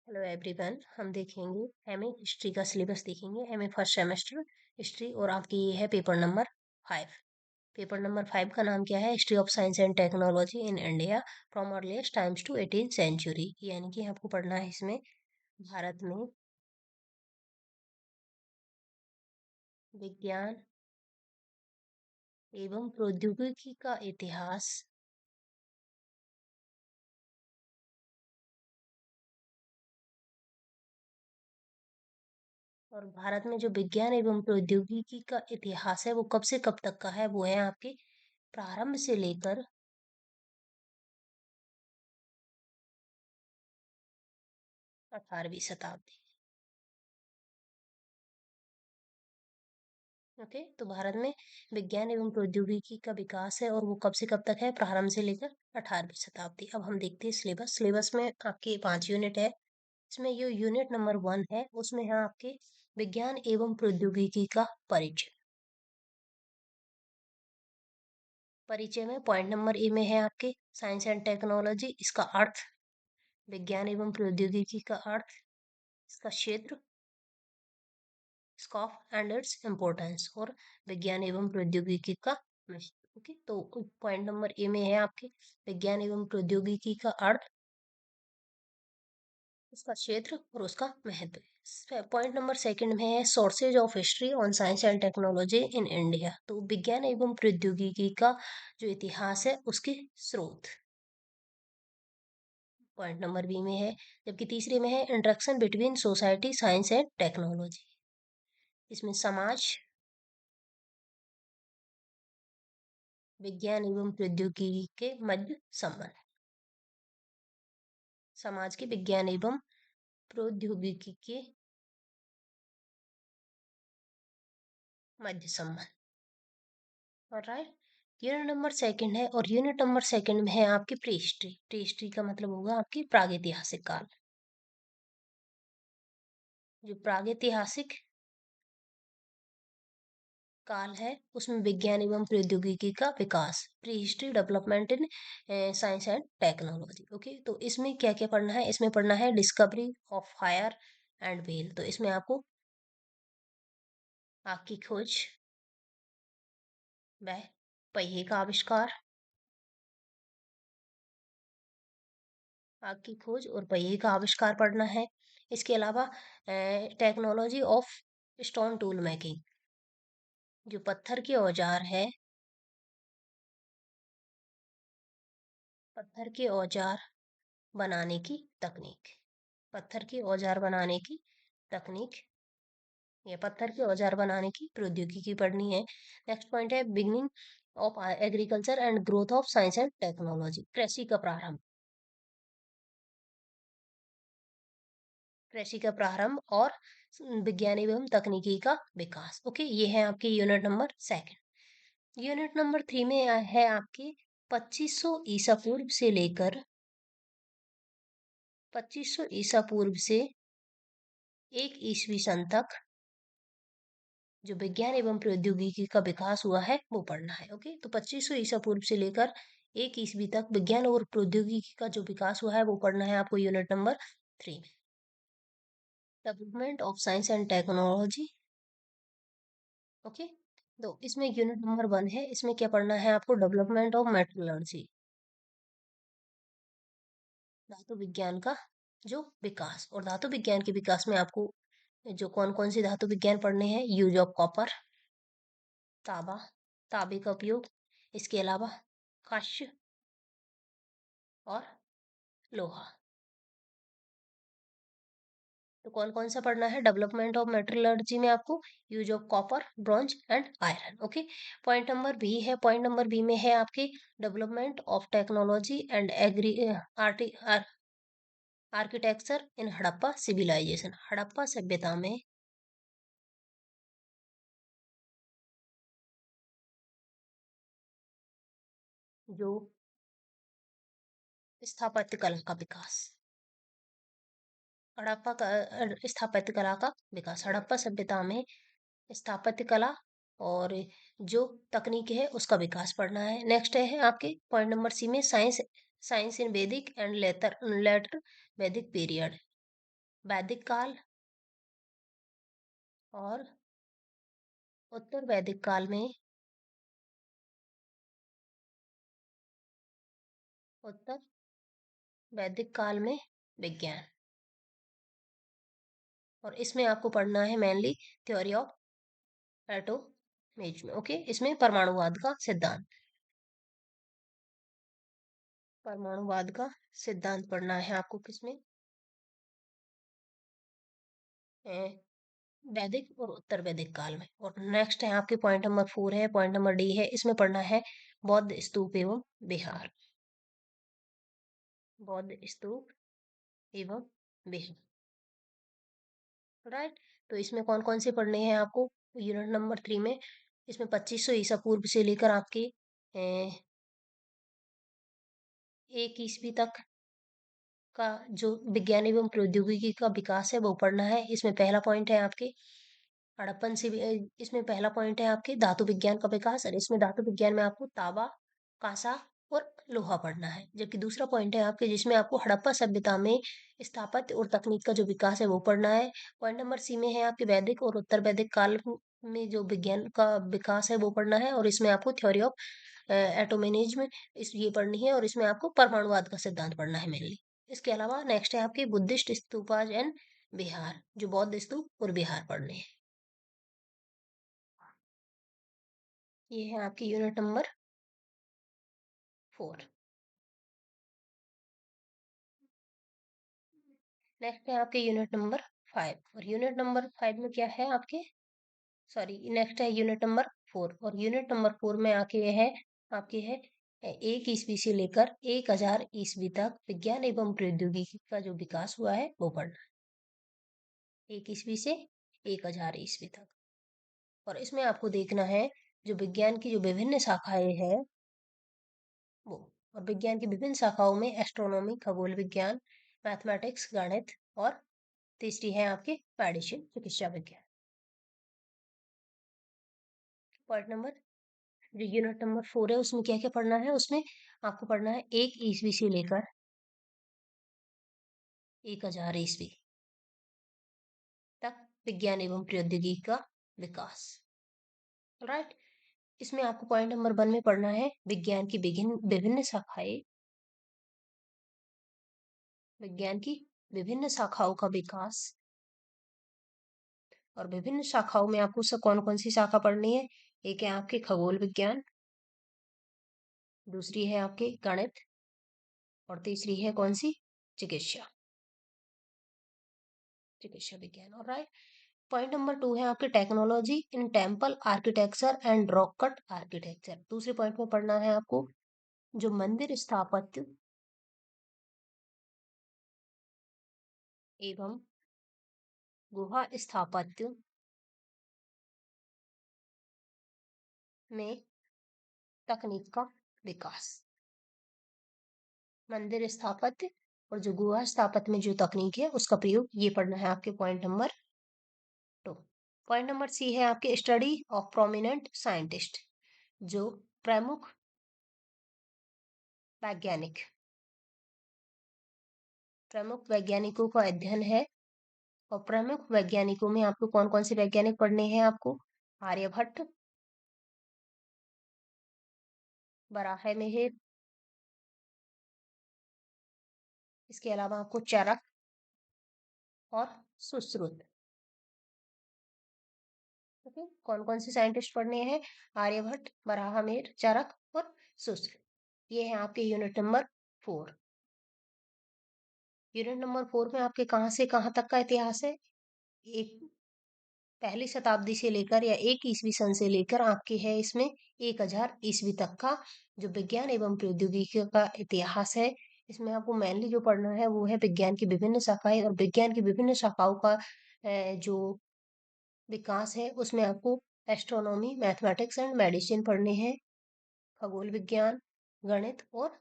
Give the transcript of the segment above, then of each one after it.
Hello everyone, हम देखेंगे MA history का सिलेबस देखेंगे। एमए फर्स्ट सेमेस्टर हिस्ट्री और आपकी ये है पेपर नंबर 5। पेपर नंबर 5 का नाम क्या है? History of science and technology in India from earliest times to 18th century. यानी कि आपको पढ़ना है इसमें भारत में विज्ञान एवं प्रौद्योगिकी का इतिहास और भारत में जो विज्ञान एवं प्रौद्योगिकी का इतिहास है वो कब से कब तक का है। वो है आपके प्रारंभ से लेकर 18वीं शताब्दी। ओके, तो भारत में विज्ञान एवं प्रौद्योगिकी का विकास है और वो कब से कब तक है? प्रारंभ से लेकर 18वीं शताब्दी। अब हम देखते हैं सिलेबस। सिलेबस में आपके 5 यूनिट है। इसमें जो यूनिट नंबर 1 है उसमें है आपके विज्ञान एवं प्रौद्योगिकी का परिचय। परिचय में पॉइंट नंबर ए में है आपके साइंस एंड टेक्नोलॉजी, इसका अर्थ। विज्ञान एवं प्रौद्योगिकी का अर्थ, इसका क्षेत्र, स्कोप एंड इट्स इम्पोर्टेंस, और विज्ञान एवं प्रौद्योगिकी का महत्व। ओके, तो पॉइंट नंबर ए में है आपके विज्ञान एवं प्रौद्योगिकी का अर्थ, उसका क्षेत्र और उसका महत्व। पॉइंट नंबर सेकंड में है sources of history on science and technology in India. तो विज्ञान एवं प्रौद्योगिकी का जो इतिहास है उसके स्रोत पॉइंट नंबर बी में है। जबकि तीसरे में है interaction between society science and technology. इसमें समाज, विज्ञान एवं प्रौद्योगिकी के मध्य संबंध, समाज के विज्ञान एवं प्रौद्योगिकी के मध्य संबंध। ऑलराइट, यूनिट नंबर सेकंड है और यूनिट नंबर सेकंड में है आपकी प्री हिस्ट्री। प्री हिस्ट्री का मतलब होगा आपकी प्रागैतिहासिक काल। जो प्रागैतिहासिक काल है उसमें विज्ञान एवं प्रौद्योगिकी का विकास, prehistory development in science and technology. Okay, तो इसमें क्या क्या पढ़ना है? इसमें पढ़ना है discovery of fire and wheel. तो इसमें आपको आग की खोज व पहिए का आविष्कार, आग की खोज और पहिए का आविष्कार पढ़ना है। इसके अलावा technology of stone tool making, जो पत्थर के औजार है, पत्थर के औजार बनाने की तकनीक, पत्थर के औजार बनाने की तकनीक या पत्थर के औजार बनाने की प्रौद्योगिकी पढ़नी है। नेक्स्ट पॉइंट है beginning of agriculture and growth of science and technology, कृषि का प्रारंभ, कृषि का प्रारंभ और विज्ञान एवं तकनीकी का विकास। ओके, ये है आपके unit number second. Unit number 3 में है आपके 2500 ईसा पूर्व से लेकर 2500 ईसा पूर्व से 1 ईस्वी सन तक जो विज्ञान एवं प्रौद्योगिकी का विकास हुआ है वो पढ़ना है। ओके, तो 2500 ईसा पूर्व से लेकर 1 ईस्वी तक विज्ञान और प्रौद्योगिकी का जो विकास हुआ है वो पढ़ना है आपको यूनिट नंबर 3 में। Development of science and technology. Okay, तो इसमें यूनिट नंबर 1 है। इसमें क्या पढ़ना है आपको? डेवलपमेंट ऑफ मेट्रोलॉजी, धातु विज्ञान का जो विकास। और धातु विज्ञान के विकास में आपको जो कौन कौन सी धातु विज्ञान पढ़ने हैं? यूज ऑफ कॉपर, तांबा, तांबे का उपयोग, इसके अलावा कांस्य और लोहा। तो कौन कौन सा पढ़ना है? डेवलपमेंट ऑफ मेटलर्जी में आपको use of copper, bronze and iron. Okay, point number B है। पॉइंट नंबर बी में है आपके development of technology and agri architecture in Harappa civilisation. Harappa सभ्यता में जो स्थापत्य कला का विकास, हड़प्पा का स्थापत्य कला का विकास, हड़प्पा सभ्यता में स्थापत्य कला और जो तकनीक है उसका विकास पढ़ना है। नेक्स्ट है आपके पॉइंट नंबर सी में साइंस, साइंस इन वैदिक एंड लेटर लेटर वैदिक पीरियड। वैदिक काल और उत्तर वैदिक काल में उत्तर वैदिक काल में विज्ञान। और इसमें आपको पढ़ना है मेनली थ्योरी ऑफ एटोमिज्म। ओके, इसमें परमाणुवाद का सिद्धांत, परमाणुवाद का सिद्धांत पढ़ना है आपको किसमें, वैदिक और उत्तर वैदिक काल में। और नेक्स्ट है आपके पॉइंट नंबर 4 है, पॉइंट नंबर डी है, इसमें पढ़ना है बौद्ध स्तूप एवं विहार, बौद्ध स्तूप एवं विहार। राइट, तो इसमें कौन कौन से पढ़ने हैं आपको, यूनिट नंबर 3 में इसमें 2500 ईसा पूर्व से लेकर आपके 1 ईस्वी तक का जो विज्ञान एवं प्रौद्योगिकी का विकास है वो पढ़ना है। इसमें पहला पॉइंट है आपके हड़प्पन से इसमें पहला पॉइंट है आपके धातु विज्ञान का विकास, और इसमें धातु विज्ञान में आपको तांबा, कांसा और लोहा पढ़ना है। जबकि दूसरा पॉइंट है आपके जिसमें आपको हड़प्पा सभ्यता में स्थापत्य और तकनीक का जो विकास है वो पढ़ना है। पॉइंट नंबर सी में है आपके वैदिक और उत्तर वैदिक काल में जो विज्ञान का विकास है वो पढ़ना है, और इसमें आपको थ्योरी ऑफ एटोमिज्म इस ये पढ़नी है, और इसमें आपको परमाणुवाद का सिद्धांत पढ़ना है मेनली। इसके अलावा नेक्स्ट है आपके बुद्धिस्ट स्तूपाज एंड बिहार, जो बौद्ध स्तूप और बिहार पढ़ने हैं। ये है आपकी यूनिट नंबर 4। नेक्स्ट है आपके यूनिट नंबर 5, और यूनिट नंबर 5 में क्या है आपके, सॉरी नेक्स्ट है यूनिट नंबर 4, और यूनिट नंबर 4 में आके है आपके है 1 ईस्वी से लेकर 1000 ईस्वी तक विज्ञान एवं प्रौद्योगिकी का जो विकास हुआ है वो पढ़ना है, 1 ईस्वी से 1000 ईस्वी तक। और इसमें आपको देखना है जो विज्ञान की जो विभिन्न शाखाएं हैं वो, और विज्ञान की विभिन्न शाखाओं में एस्ट्रोनॉमी, खगोल विज्ञान, मैथमेटिक्स, गणित, और तीसरी है आपकी मेडिसिन, चिकित्सा विज्ञान। पॉइंट नंबर जो यूनिट नंबर 4 है उसमें क्या क्या पढ़ना है, उसमें आपको पढ़ना है 1 ईस्वी से लेकर 1000 ईस्वी तक विज्ञान एवं प्रौद्योगिकी का विकास। राइट, इसमें आपको पॉइंट नंबर 1 में पढ़ना है विज्ञान की विभिन्न विभिन्न शाखाएं, विज्ञान की विभिन्न शाखाओं का विकास। और विभिन्न शाखाओं में आपको कौन कौन सी शाखा पढ़नी है, एक है आपके खगोल विज्ञान, दूसरी है आपके गणित, और तीसरी है कौन सी, चिकित्सा, चिकित्सा विज्ञान। और राइट, पॉइंट नंबर 2 है आपके technology in temple architecture and rock cut architecture. दूसरे पॉइंट में पढ़ना है आपको जो मंदिर स्थापत्य एवं गुहा स्थापत्य में तकनीक का विकास, मंदिर स्थापत्य और जो गुहा स्थापत्य में जो तकनीक है उसका प्रयोग, ये पढ़ना है आपके point number 2। Point number C है आपके स्टडी ऑफ प्रोमिनेंट साइंटिस्ट, जो प्रमुख वैज्ञानिक, प्रमुख वैज्ञानिकों का अध्ययन है। और प्रमुख वैज्ञानिकों में आपको कौन कौन से वैज्ञानिक पढ़ने हैं, आपको आर्यभट्ट, बराहमिहिर, इसके अलावा आपको चरक और सुश्रुत। ओके, कौन कौन से साइंटिस्ट पढ़ने हैं, आर्यभट्ट, बराहमिहिर, चरक और सुश्रुत। ये है आपके यूनिट नंबर 4। यूनिट नंबर 4 में आपके कहाँ से कहाँ तक का इतिहास है, एक पहली शताब्दी से लेकर या 1 ईस्वी सन से लेकर आपके है इसमें 1000 ईस्वी तक का जो विज्ञान एवं प्रौद्योगिकी का इतिहास है। इसमें आपको मेनली जो पढ़ना है वो है विज्ञान की विभिन्न शाखाएं, और विज्ञान की विभिन्न शाखाओं का जो विकास है उसमें आपको एस्ट्रोनॉमी, मैथमेटिक्स एंड मेडिसिन पढ़ने हैं, खगोल विज्ञान, गणित और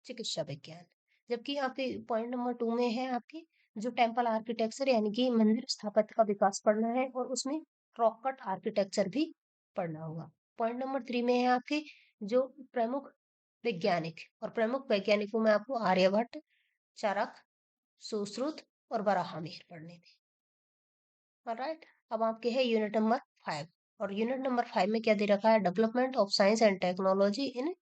चिकित्सा विज्ञान। जबकि आपके पॉइंट नंबर 2 में है आपकी जो टेम्पल आर्किटेक्चर यानी कि मंदिर स्थापत्य का विकास पढ़ना है, और उसमें रॉक कट आर्किटेक्चर भी पढ़ना होगा। पॉइंट नंबर 3 में है आपके जो प्रमुख वैज्ञानिक, और प्रमुख वैज्ञानिकों में आपको आर्यभट्ट, चरक, सुश्रुत और वराहमिहिर पढ़ने थे। ऑलराइट, अब आपके है यूनिट नंबर 5। और यूनिट नंबर 5 में क्या दे रखा है? Development of science and technology इन,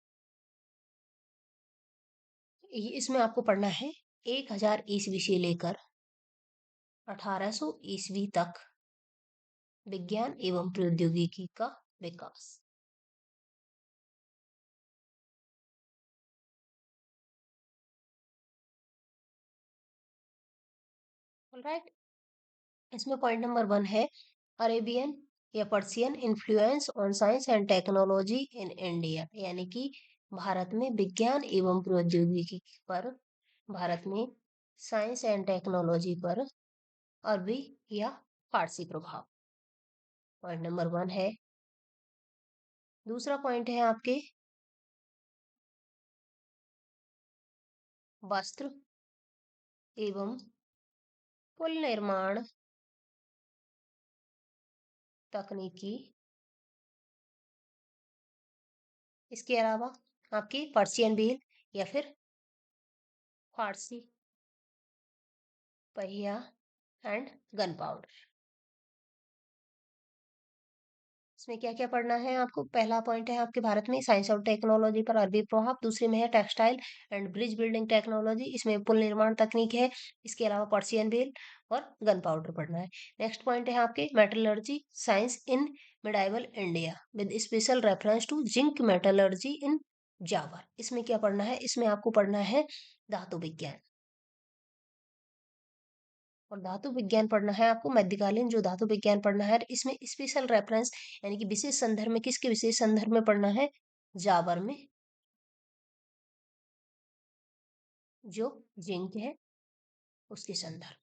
इसमें आपको पढ़ना है 1000 ईस्वी से लेकर 1800 ईस्वी तक विज्ञान एवं प्रौद्योगिकी का विकास। ऑलराइट, इसमें पॉइंट नंबर 1 है अरेबियन या Persian influence on science and technology in India, यानी कि भारत में विज्ञान एवं प्रौद्योगिकी पर, भारत में साइंस एंड टेक्नोलॉजी पर अरबी या फारसी प्रभाव। पॉइंट नंबर 1 है। दूसरा पॉइंट है आपके वस्त्र एवं पुल निर्माण तकनीकी, इसके अलावा आपकी पर्शियन व्हील या फिर फारसी पहिया एंड गन पाउडर। इसमें क्या क्या पढ़ना है आपको? पहला पॉइंट है आपके भारत में साइंस और टेक्नोलॉजी पर अरबी प्रभाव। दूसरे में है textile and bridge building technology, इसमें पुल निर्माण तकनीक है। इसके अलावा पर्शियन व्हील और गन पाउडर पढ़ना है। नेक्स्ट पॉइंट है आपके metallurgy science in medieval India with special reference to zinc metallurgy in Zawar. इसमें क्या पढ़ना है? इसमें आपको पढ़ना है धातु विज्ञान। और धातु विज्ञान पढ़ना है आपको मध्यकालीन जो धातु विज्ञान पढ़ना है, इसमें स्पेशल रेफरेंस यानी कि विशेष संदर्भ में, किसके विशेष संदर्भ में पढ़ना है? जाबर में जो जिंक है उसके संदर्भ।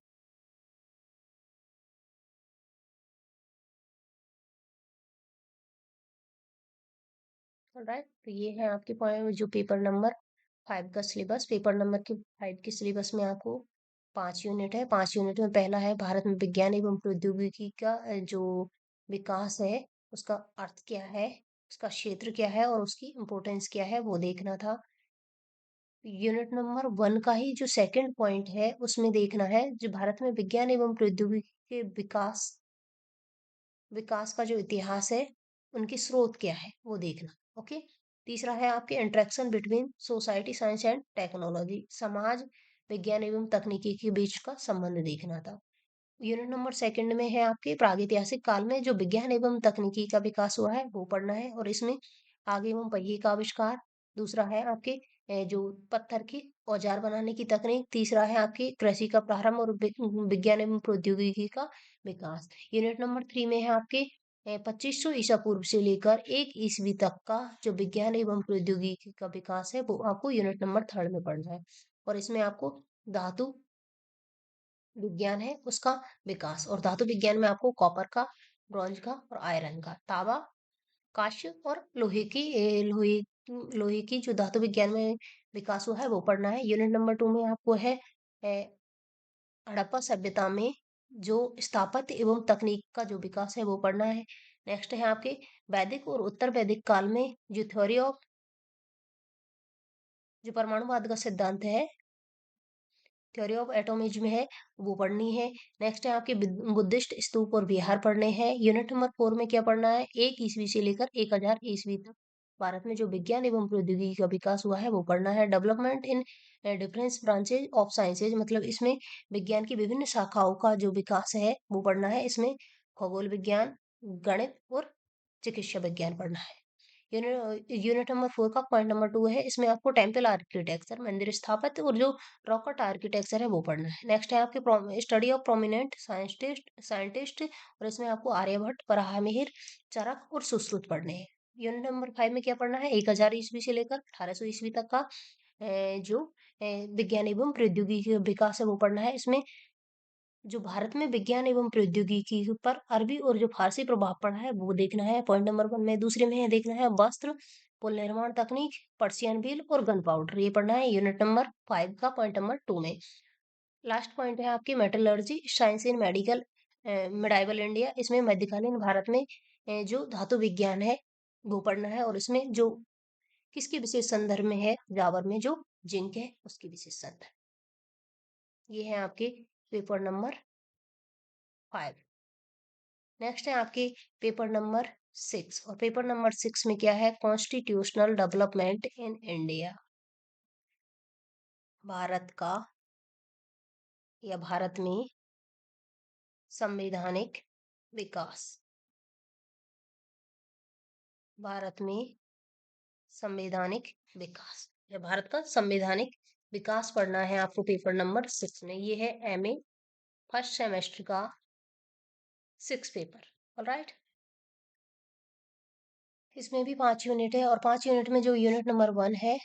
राइट, तो ये है आपके पॉइंट जो पेपर नंबर 5 का सिलेबस। पेपर नंबर के 5 के सिलेबस में आपको 5 यूनिट है। 5 यूनिट में पहला है भारत में विज्ञान एवं प्रौद्योगिकी का जो विकास है उसका अर्थ क्या है, उसका क्षेत्र क्या है और उसकी इम्पोर्टेंस क्या है, वो देखना था। यूनिट नंबर 1 का ही जो सेकंड पॉइंट है उसमें देखना है जो भारत में विज्ञान एवं प्रौद्योगिकी के विकास विकास का जो इतिहास है, उनके स्रोत क्या है वो देखना। ओके। तीसरा है आपके interaction between society science and technology, समाज विज्ञान एवं तकनीकी के बीच का संबंध देखना था। यूनिट नंबर सेकंड में है आपके प्रागैतिहासिक काल में जो विज्ञान एवं तकनीकी का विकास हुआ है वो पढ़ना है, और इसमें आग एवं पहिए का आविष्कार। दूसरा है आपके जो पत्थर के औजार बनाने की तकनीक। तीसरा है आपके कृषि का प्रारंभ और विज्ञान एवं प्रौद्योगिकी का विकास। यूनिट नंबर 3 में है आपके 2500 ईसा पूर्व से लेकर 1 ईस्वी तक का जो विज्ञान एवं प्रौद्योगिकी का विकास है वो आपको यूनिट नंबर 3 में पढ़ना है। और इसमें आपको धातु विज्ञान है उसका विकास, और धातु विज्ञान में आपको कॉपर का, ब्रॉन्ज का और आयरन का, तांबा, कांस्य और लोहे की जो धातु विज्ञान में विकास हुआ है वो पढ़ना है। यूनिट नंबर 2 में आपको है हड़प्पा सभ्यता में जो स्थापत्य एवं तकनीक का जो विकास है वो पढ़ना है। नेक्स्ट है आपके वैदिक और उत्तर वैदिक काल में जो थ्योरी ऑफ जो परमाणुवाद का सिद्धांत है, थ्योरी ऑफ एटॉमिज्म है, वो पढ़नी है। नेक्स्ट है आपके बुद्धिस्ट स्तूप और विहार पढ़ने हैं। यूनिट नंबर 4 में क्या पढ़ना है? 1 ईस्वी से लेकर 1000 ईस्वी तक भारत में जो विज्ञान एवं प्रौद्योगिकी का विकास हुआ है वो पढ़ना है। Development in difference branches of sciences, मतलब इसमें विज्ञान की विभिन्न शाखाओं का जो विकास है वो पढ़ना है। इसमें खगोल विज्ञान, गणित और चिकित्सा विज्ञान पढ़ना है। यूनिट नंबर 4 का पॉइंट नंबर 2 है, इसमें आपको टेम्पल आर्किटेक्चर, मंदिर स्थापत्य और जो रॉकेट आर्किटेक्चर है वो पढ़ना है। नेक्स्ट है आपके स्टडी ऑफ प्रोमिनेंट साइंटिस्ट और इसमें आपको आर्यभट्ट, वराहमिहिर, चरक और सुश्रुत पढ़ने हैं। यूनिट नंबर 5 में क्या पढ़ना है? 1000 ईस्वी से लेकर 1800 ईस्वी तक का जो विज्ञान एवं प्रौद्योगिकी का विकास है वो पढ़ना है। इसमें जो भारत में विज्ञान एवं प्रौद्योगिकी पर अरबी और जो फारसी प्रभाव पड़ा है वो देखना है पॉइंट नंबर 1 में। दूसरे में है देखना है वस्त्र, पुल निर्माण तकनीक, पर्शियन व्हील और गन पाउडर, ये पढ़ना है यूनिट नंबर 5 का पॉइंट नंबर 2 में। लास्ट पॉइंट है आपकी मेटलर्जी साइंस इन मेडिकल मिडाइवल इंडिया, इसमें मध्यकालीन भारत में जो धातु विज्ञान है वो पढ़ना है, और इसमें जो किसके विशेष संदर्भ में है? जावर में जो जिंक है उसकी विशेष संदर्भ। ये है आपके पेपर नंबर 5। नेक्स्ट है आपके पेपर नंबर 6, और पेपर नंबर 6 में क्या है, constitutional development in India. Bharat का या भारत में संवैधानिक विकास। भारत में संवैधानिक विकास या भारत का संवैधानिक विकास पढ़ना है आपको पेपर नंबर 6 में। ये है एमए फर्स्ट सेमेस्टर का 6 पेपर। ऑलराइट, इसमें भी 5 यूनिट है, और 5 यूनिट में जो यूनिट नंबर 1 है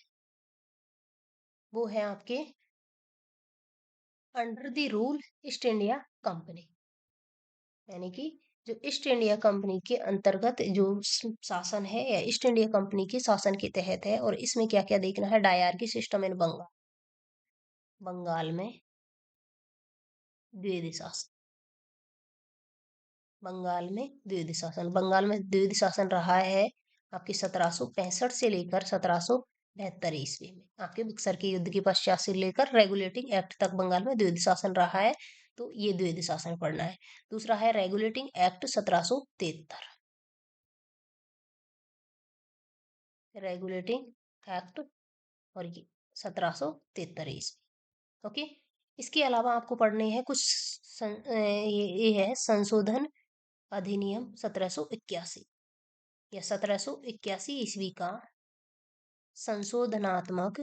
वो है आपके under the rule east India company, यानी कि जो ईस्ट इंडिया कंपनी के अंतर्गत जो शासन है या ईस्ट इंडिया कंपनी के शासन के तहत है। और इसमें क्या क्या देखना है, dyarchy system in Bengal, Bengal में द्विदिश शासन, बंगाल में द्विदिश शासन, बंगाल में द्विदिश शासन रहा है आपकी 1765 से लेकर 1772 ईस्वी में, आपके बक्सर के युद्ध के पश्चात से लेकर रेगुलेटिंग एक्ट तक बंगाल में द्विदिश शासन रहा है। तो ये द्विदिश शासन पढ़ना है। दूसरा है रेगुलेटिंग एक्ट 1773, रेगुलेटिंग एक्ट, और ये 1773 ईस्वी। ओके, इसके अलावा आपको पढ़ने हैं कुछ ये है संशोधन अधिनियम 1781 या 1781 ईस्वी का संशोधनात्मक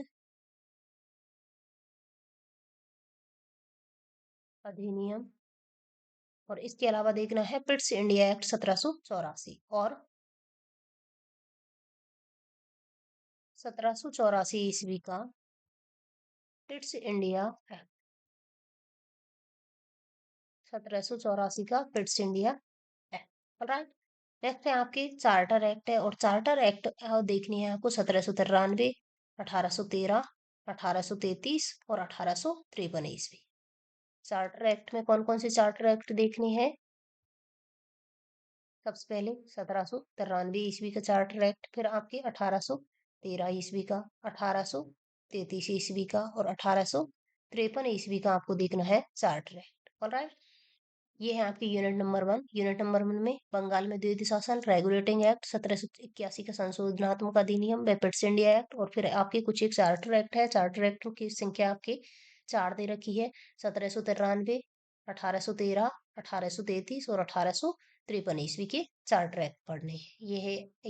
अधिनियम। और इसके अलावा देखना है पिट्स इंडिया एक्ट 1784, और 1784 ईस्वी का पिट्स इंडिया एक्ट, 1784 का Pitt's India act. Right, next है आपके चार्टर एक्ट है, और चार्टर एक्ट देखनी है आपको 1793, 1813, 1833 और 1853 ईस्वी। चार्टर एक्ट में कौन कौन से चार्टर एक्ट देखनी है, सबसे पहले 1793 ईस्वी का चार्टर एक्ट, फिर आपके 1813 ईस्वी का, 1833 ईस्वी का, और 1853 ईस्वी का आपको देखना है चार्टर एक्ट। ऑलराइट, ये है आपकी यूनिट नंबर 1। यूनिट नंबर 1 में बंगाल में द्विदिश शासन, रेगुलेटिंग एक्ट 1781 का संशोधनात्मक अधिनियम, वेपिट्स इंडिया एक्ट, और फिर आपके कुछ एक चार्टर एक्ट है। चार्टर एक्ट की संख्या आपके 4 दे रखी है, 1793, 1813, 1833 और 1853 ईस्वी के चार्टर एक्ट पढ़ने हैं।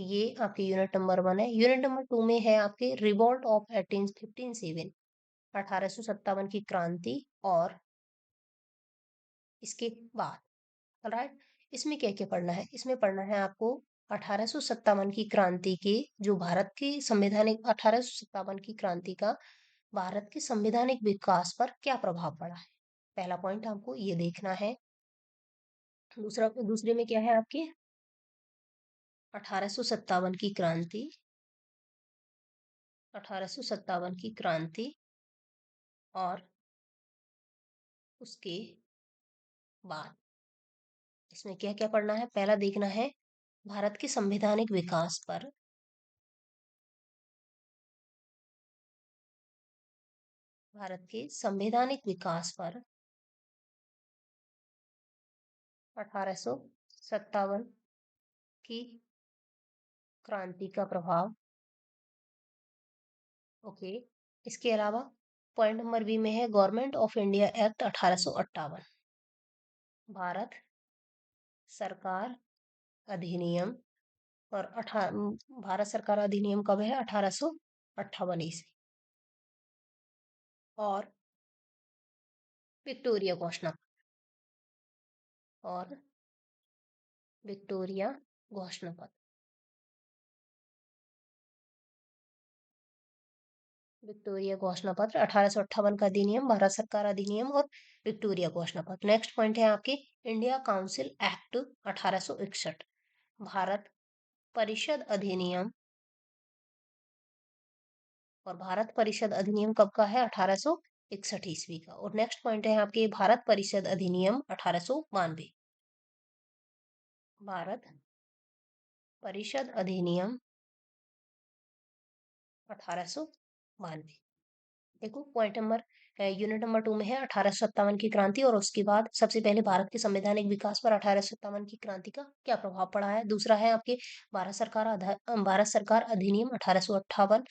ये आपके यूनिट नंबर 1 है। यूनिट नंबर 2 में है आपके रिवोल्ट ऑफ 1857, 1857 की क्रांति और इसके बाद। राइट, इसमें क्या क्या पढ़ना है, इसमें पढ़ना है आपको 1857 की क्रांति के जो भारत की संवैधानिक 1857 की क्रांति का भारत के संवैधानिक विकास पर क्या प्रभाव पड़ा है। पहला पॉइंट आपको ये देखना है। दूसरे में क्या है आपके 1857 की क्रांति, 1857 की क्रांति और उसके बाद इसमें क्या क्या पढ़ना है। पहला देखना है भारत के संवैधानिक विकास पर, भारत के संवैधानिक विकास पर 1857 की क्रांति का प्रभाव। ओके, इसके अलावा पॉइंट नंबर बी में है government of India act 1858, Bharat सरकार अधिनियम, और भारत सरकार अधिनियम कब है, 1858 ईस्वी। और विक्टोरिया घोषणा, और विक्टोरिया घोषणा पत्र, विक्टोरिया घोषणा पत्र 1858 का अधिनियम, भारत सरकार अधिनियम और विक्टोरिया घोषणा पत्र। नेक्स्ट पॉइंट है आपके इंडिया काउंसिल एक्ट 1861, भारत परिषद अधिनियम, और भारत परिषद अधिनियम कब का है, 1861 ईस्वी का। और नेक्स्ट पॉइंट है आपके भारत परिषद अधिनियम 1892, भारत परिषद अधिनियम 1892। देखो पॉइंट नंबर यूनिट नंबर 2 में है 1857 की क्रांति और उसके बाद सबसे पहले भारत के संवैधानिक विकास पर 1857 की क्रांति का क्या प्रभाव पड़ा है। दूसरा है आपके भारत सरकार अधिनियम 1858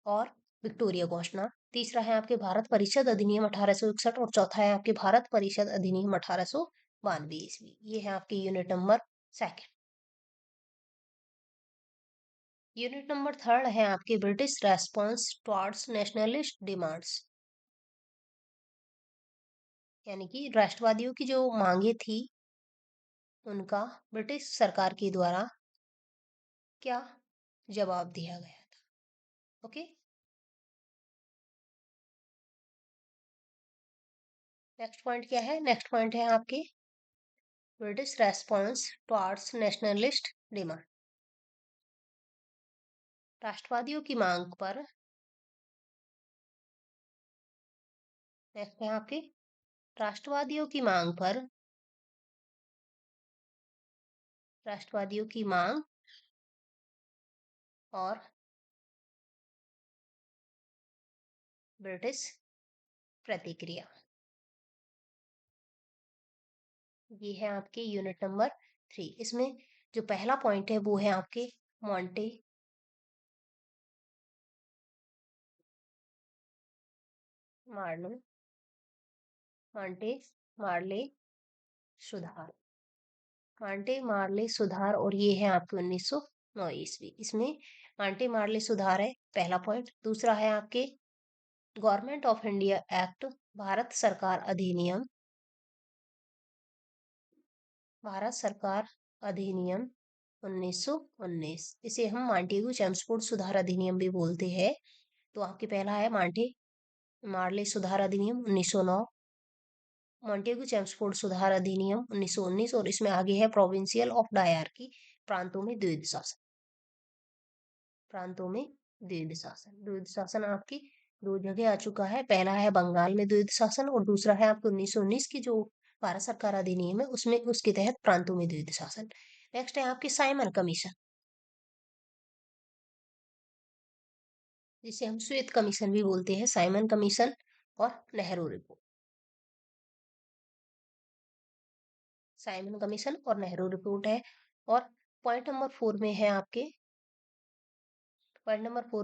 और विक्टोरिया घोषणा। तीसरा है आपके भारत परिषद अधिनियम 1861 और चौथा है आपके भारत परिषद अधिनियम 1892 ईस्वी। ये है आपकी unit number second. Unit number third है आपके British response towards nationalist demands, यानी कि राष्ट्रवादियों की जो मांगे थी उनका ब्रिटिश सरकार के द्वारा क्या जवाब दिया गया था। ओके, नेक्स्ट पॉइंट क्या है। नेक्स्ट पॉइंट है आपके British response towards nationalist demand, राष्ट्रवादियों की मांग पर। नेक्स्ट है आपके राष्ट्रवादियों की मांग पर, राष्ट्रवादियों की मांग और ब्रिटिश प्रतिक्रिया। ये है आपके यूनिट नंबर 3। इसमें जो पहला पॉइंट है वो है आपके मॉन्टे मार्लो मॉन्टे मार्ले सुधार, मॉन्टे मार्ले सुधार, और ये है आपके 1909 ईस्वी। इसमें मॉन्टे मार्ले सुधार है पहला पॉइंट। दूसरा है आपके government of India act, Bharat सरकार अधिनियम, भारत सरकार अधिनियम 1919। इसे हम मांटेगू चेम्सफोर्ड सुधार अधिनियम भी बोलते हैं। तो आपके पहला है मांटे मार्ले सुधार अधिनियम 1909, मॉन्टेगू चेम्सफोर्ड सुधार अधिनियम 1919, और इसमें आगे है प्रोविंशियल ऑफ डायरकी, प्रांतों में द्वैध शासन, प्रांतों में द्वैध शासन। द्वैध शासन आपकी दो जगह आ चुका है, पहला है बंगाल में द्वैध शासन और दूसरा है आपको 1919 की जो भारत सरकार अधिनियम है उसमें उसके तहत प्रांतों में द्वैध शासन। नेक्स्ट है आपकी साइमन कमीशन, जिसे हम श्वेत कमीशन भी बोलते हैं, साइमन कमीशन और नेहरू रिपोर्ट। साइमन कमीशन और नेहरू रिपोर्ट है। और पॉइंट नंबर 4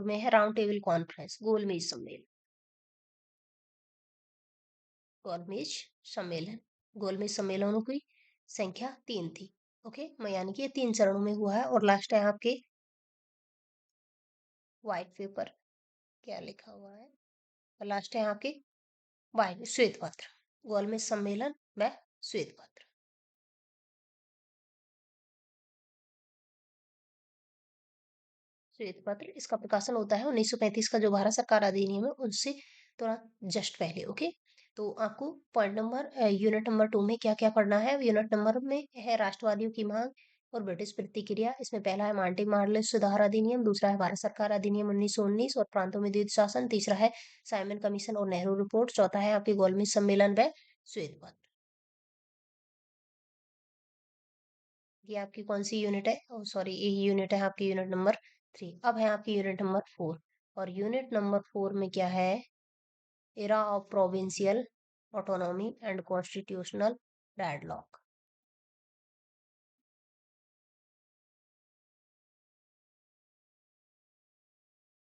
में है राउंड टेबल कॉन्फ्रेंस, गोलमेज सम्मेलन, गोलमेज सम्मेलन। गोलमेज सम्मेलनों की संख्या 3 थी। ओके, यानी कि ये 3 चरणों में हुआ है। और लास्ट है आपके व्हाइट पेपर, क्या लिखा हुआ है, और लास्ट है आपके व्हाइट श्वेत पत्र, गोलमेज सम्मेलन व श्वेत पत्र। श्वेत पत्र इसका प्रकाशन होता है 1935 का जो भारत सरकार अधिनियम है उससे तुरंत जस्ट पहले। ओके, तो आपको पॉइंट नंबर यूनिट नंबर 2 में क्या क्या पढ़ना है। यूनिट नंबर में है राष्ट्रवादियों की मांग और ब्रिटिश प्रतिक्रिया। इसमें पहला है मांटे मार्ले सुधार अधिनियम, दूसरा है भारत सरकार अधिनियम 1919 और प्रांतों में द्वैध शासन, तीसरा है साइमन कमीशन और नेहरू रिपोर्ट, चौथा है आपकी गोलमेज सम्मेलन व श्वेत पत्र। ये आपकी कौन सी यूनिट है, सॉरी यही यूनिट है आपकी यूनिट नंबर 3। अब है आपकी यूनिट नंबर 4, और यूनिट नंबर 4 में क्या है, era of provincial autonomy and constitutional deadlock।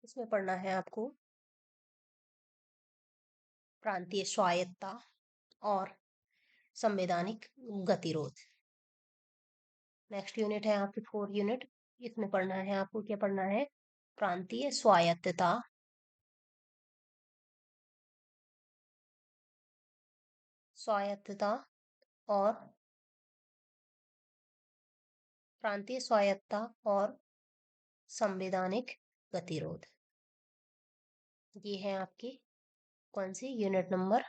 इसमें पढ़ना है आपको प्रांतीय स्वायत्ता और संवैधानिक गतिरोध। नेक्स्ट यूनिट है आपकी 4 यूनिट। इसमें पढ़ना है आपको, क्या पढ़ना है, प्रांतीय स्वायत्तता, स्वायत्तता और प्रांतीय स्वायत्ता और संवैधानिक गतिरोध। ये है आपकी कौन सी यूनिट नंबर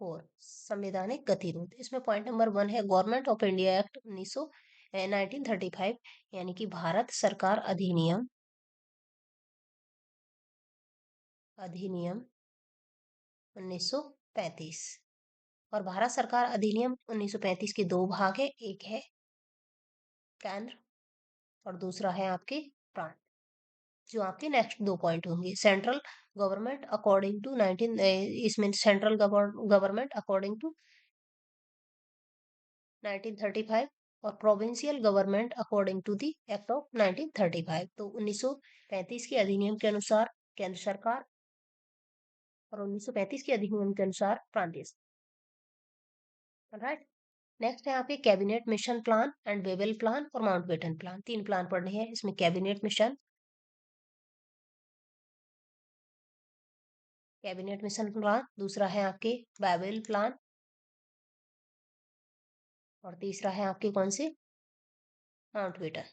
4, संवैधानिक गतिरोध। इसमें पॉइंट नंबर 1 है गवर्नमेंट ऑफ इंडिया एक्ट 1935, यानी कि भारत सरकार अधिनियम, अधिनियम 1935। और भारत सरकार अधिनियम 1935 के दो भाग है, एक है केंद्र और दूसरा है आपके प्रांत। जो आपके नेक्स्ट 2 पॉइंट होंगे। सेंट्रल गवर्नमेंट अकॉर्डिंग टू 19 इसमें सेंट्रल गवर्नमेंट अकॉर्डिंग टू 1935 और provincial government according to the act of 1935। तो 1935 के अधिनियम के अनुसार केंद्र सरकार और 1935 के अधिनियम के अनुसार प्रांतीय सरकार। राइट। नेक्स्ट है आपके cabinet mission plan and Wavell plan और माउंटबेटन प्लान। 3 प्लान पढ़ने हैं इसमें। कैबिनेट मिशन प्लान, दूसरा है आपके बेबल प्लान और तीसरा है आपके कौन से, माउंटबेटन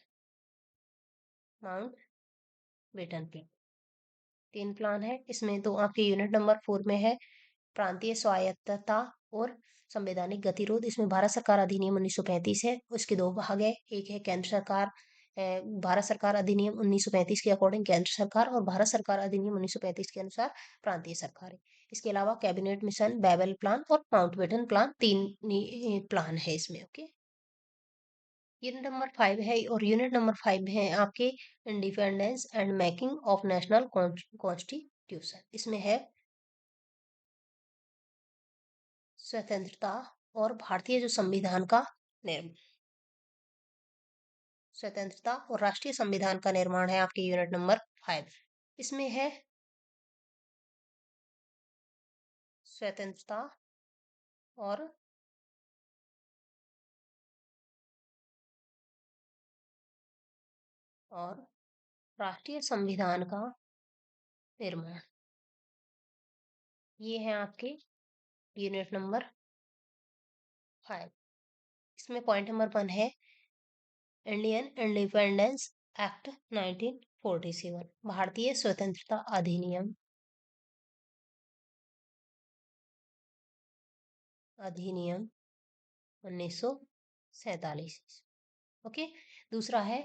प्लान। 3 प्लान है इसमें। तो आपके यूनिट नंबर 4 में है प्रांतीय स्वायत्तता और संवैधानिक गतिरोध। इसमें भारत सरकार अधिनियम 1935 है। उसके 2 भाग है। एक है केंद्र सरकार भारत सरकार अधिनियम 1935 के अकॉर्डिंग केंद्र सरकार और भारत सरकार अधिनियम 1935 के अनुसार प्रांतीय सरकार। इसके अलावा कैबिनेट मिशन, बेबल प्लान और माउंटबेटन प्लान 3 प्लान है इसमें। ओके। यूनिट नंबर 5 है और यूनिट नंबर 5 है आपके independence and making of national constitution. इसमें है स्वतंत्रता और भारतीय जो संविधान का निर्माण, स्वतंत्रता और राष्ट्रीय संविधान का निर्माण है आपके यूनिट नंबर 5। इसमें है स्वतंत्रता और राष्ट्रीय संविधान का निर्माण। ये है आपके यूनिट नंबर 5। इसमें पॉइंट नंबर 1 है इंडियन इंडिपेंडेंस एक्ट 1947, भारतीय स्वतंत्रता अधिनियम 1947। ओके। दूसरा है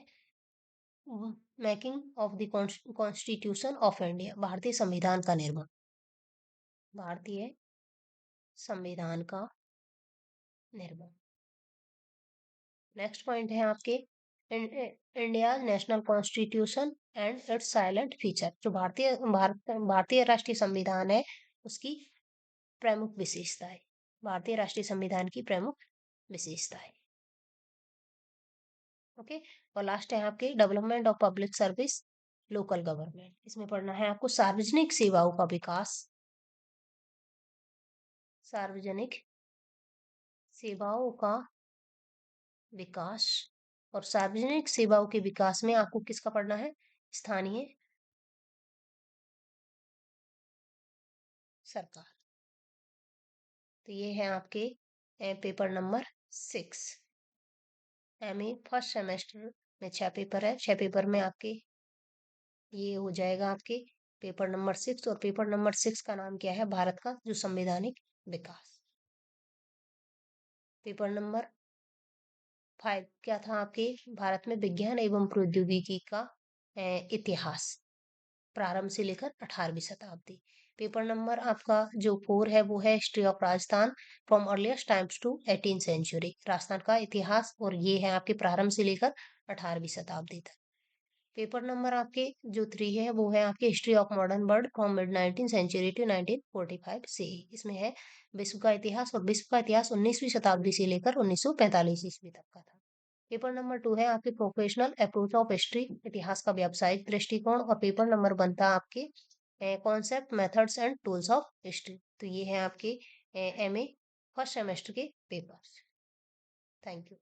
making of the constitution of India, भारतीय संविधान का निर्माण, भारतीय संविधान का निर्माण। नेक्स्ट पॉइंट है आपके India national constitution and it's silent feature, जो भारतीय राष्ट्रीय संविधान है उसकी प्रमुख विशेषताएं, भारतीय राष्ट्रीय संविधान की प्रमुख विशेषताएं। ओके। और लास्ट है आपके development of public service local government. इसमें पढ़ना है आपको सार्वजनिक सेवाओं का विकास, सार्वजनिक सेवाओं का विकास। और सार्वजनिक सेवाओं के विकास में आपको किसका पढ़ना है, स्थानीय सरकार। तो ये है आपके paper number 6। MA first semester में 6 पेपर है। 6 पेपर में आपके ये हो जाएगा आपके पेपर नंबर 6। और पेपर नंबर 6 का नाम क्या है, भारत का जो संवैधानिक विकास। पेपर नंबर 5 क्या था आपके, भारत में विज्ञान एवं प्रौद्योगिकी का इतिहास, प्रारंभ से लेकर 18वीं शताब्दी। पेपर नंबर आपका जो 4 है वो है history of Rajasthan from earliest times to 18th century, Rajasthan का इतिहास। और ये है आपके प्रारंभ से लेकर 18वीं शताब्दी तक। पेपर नंबर आपके जो 3 है वो है आपके history of modern world from mid 19th century to 1945 से। इसमें है विश्व का इतिहास, और विश्व का इतिहास 19वीं शताब्दी से लेकर 1945 ईस्वी तक का था। पेपर नंबर 2 है आपके प्रोफेशनल अप्रोच ऑफ हिस्ट्री, इतिहास का व्यावसायिक दृष्टिकोण। और पेपर नंबर 1 था आपके concept methods and tools of history. तो ये है आपके एमए फर्स्ट सेमेस्टर के पेपर्स। Thank you.